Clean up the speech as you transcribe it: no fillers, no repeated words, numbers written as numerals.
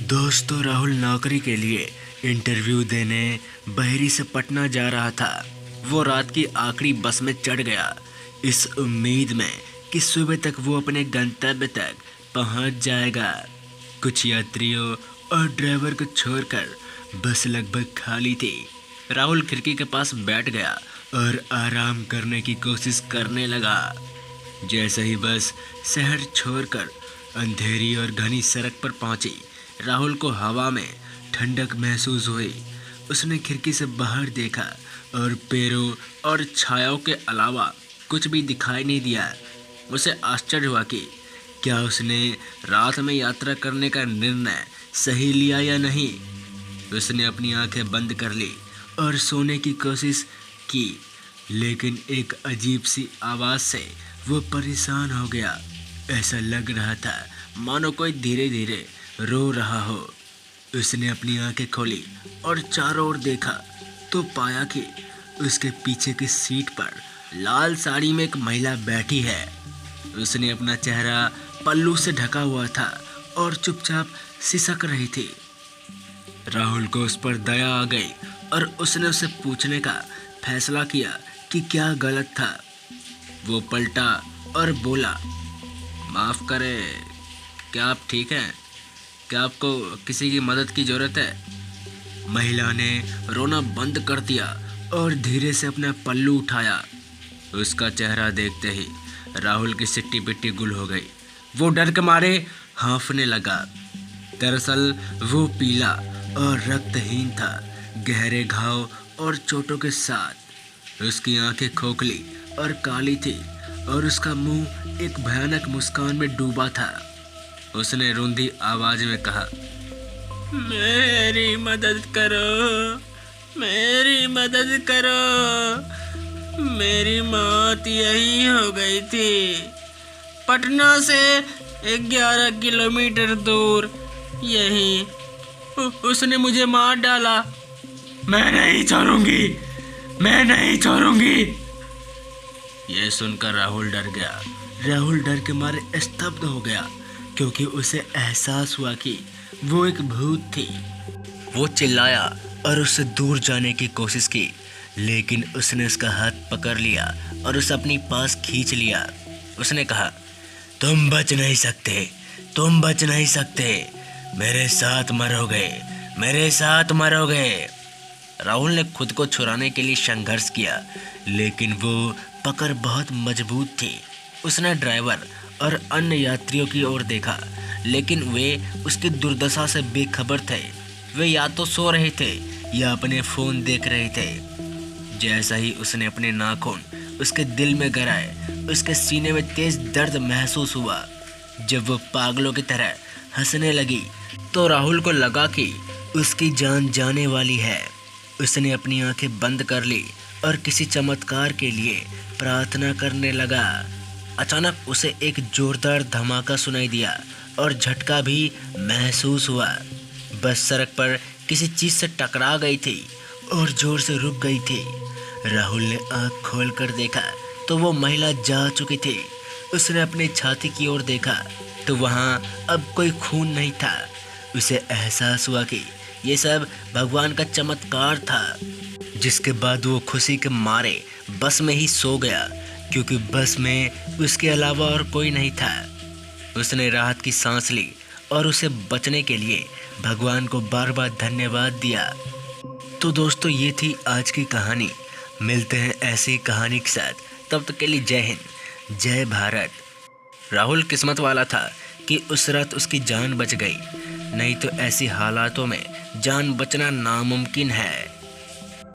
दोस्तों, राहुल नौकरी के लिए इंटरव्यू देने बहरी से पटना जा रहा था। वो रात की आखिरी बस में चढ़ गया, इस उम्मीद में कि सुबह तक वो अपने गंतव्य तक पहुंच जाएगा। कुछ यात्रियों और ड्राइवर को छोड़कर बस लगभग खाली थी। राहुल खिड़की के पास बैठ गया और आराम करने की कोशिश करने लगा। जैसे ही बस शहर छोड़कर अंधेरी और घनी सड़क पर पहुंची, राहुल को हवा में ठंडक महसूस हुई। उसने खिड़की से बाहर देखा और पेड़ों और छायाओं के अलावा कुछ भी दिखाई नहीं दिया। उसे आश्चर्य हुआ कि क्या उसने रात में यात्रा करने का निर्णय सही लिया या नहीं। उसने अपनी आंखें बंद कर ली और सोने की कोशिश की, लेकिन एक अजीब सी आवाज़ से वो परेशान हो गया। ऐसा लग रहा था मानो कोई धीरे धीरे रो रहा हो। उसने अपनी आंखें खोली और चारों ओर देखा तो पाया कि उसके पीछे की सीट पर लाल साड़ी में एक महिला बैठी है। उसने अपना चेहरा पल्लू से ढका हुआ था और चुपचाप सिसक रही थी। राहुल को उस पर दया आ गई और उसने उसे पूछने का फैसला किया कि क्या गलत था। वो पलटा और बोला, माफ़ करें, क्या आप ठीक हैं? क्या आपको किसी की मदद की ज़रूरत है? महिला ने रोना बंद कर दिया और धीरे से अपना पल्लू उठाया। उसका चेहरा देखते ही राहुल की सिट्टी पिट्टी गुल हो गई। वो डर के मारे हाँफने लगा। दरअसल वो पीला और रक्तहीन था, गहरे घाव और चोटों के साथ। उसकी आंखें खोखली और काली थी और उसका मुंह एक भयानक मुस्कान में डूबा था। उसने रूंधी आवाज में कहा, मेरी मदद करो, मेरी मदद करो। मेरी मौत यही हो गई थी, पटना से 11 किलोमीटर दूर। यहीं उसने मुझे मार डाला। मैं नहीं छोड़ूंगी, मैं नहीं छोड़ूंगी। यह सुनकर राहुल डर गया। राहुल डर के मारे स्तब्ध हो गया, क्योंकि उसे एहसास हुआ कि वो एक भूत थी। वो चिल्लाया और उससे दूर जाने की कोशिश की, लेकिन उसने उसका हाथ पकड़ लिया और उसे अपनी पास खींच लिया। उसने कहा, तुम बच नहीं सकते, तुम बच नहीं सकते, मेरे साथ मरोगे, मेरे साथ मरोगे। राहुल ने खुद को छुड़ाने के लिए संघर्ष किया, लेकिन वो पकड़ बहुत मजबूत थी। उसने ड्राइवर और अन्य यात्रियों की ओर देखा, लेकिन वे उसकी दुर्दशा से बेखबर थे। वे या तो सो रहे थे या अपने फ़ोन देख रहे थे। जैसा ही उसने अपने नाखून उसके दिल में गराए, उसके सीने में तेज दर्द महसूस हुआ। जब वो पागलों की तरह हंसने लगी तो राहुल को लगा कि उसकी जान जाने वाली है। उसने अपनी आंखें बंद कर ली और किसी चमत्कार के लिए प्रार्थना करने लगा। अचानक उसे एक जोरदार धमाका सुनाई दिया और झटका भी महसूस हुआ। बस सड़क पर किसी चीज़ से टकरा गई थी और जोर से रुक गई थी। राहुल ने आंख खोलकर देखा तो वो महिला जा चुकी थी। उसने अपनी छाती की ओर देखा तो वहाँ अब कोई खून नहीं था। उसे एहसास हुआ कि ये सब भगवान का चमत्कार था। जिसके बाद वो खुशी के मारे बस में ही सो गया, क्योंकि बस में उसके अलावा और कोई नहीं था। उसने राहत की सांस ली और उसे बचने के लिए भगवान को बार बार धन्यवाद दिया। तो दोस्तों, ये थी आज की कहानी। मिलते हैं ऐसी कहानी के साथ, तब तक के लिए जय हिंद, जय भारत। राहुल किस्मत वाला था कि उस रात उसकी जान बच गई, नहीं तो ऐसी हालातों में जान बचना नामुमकिन है।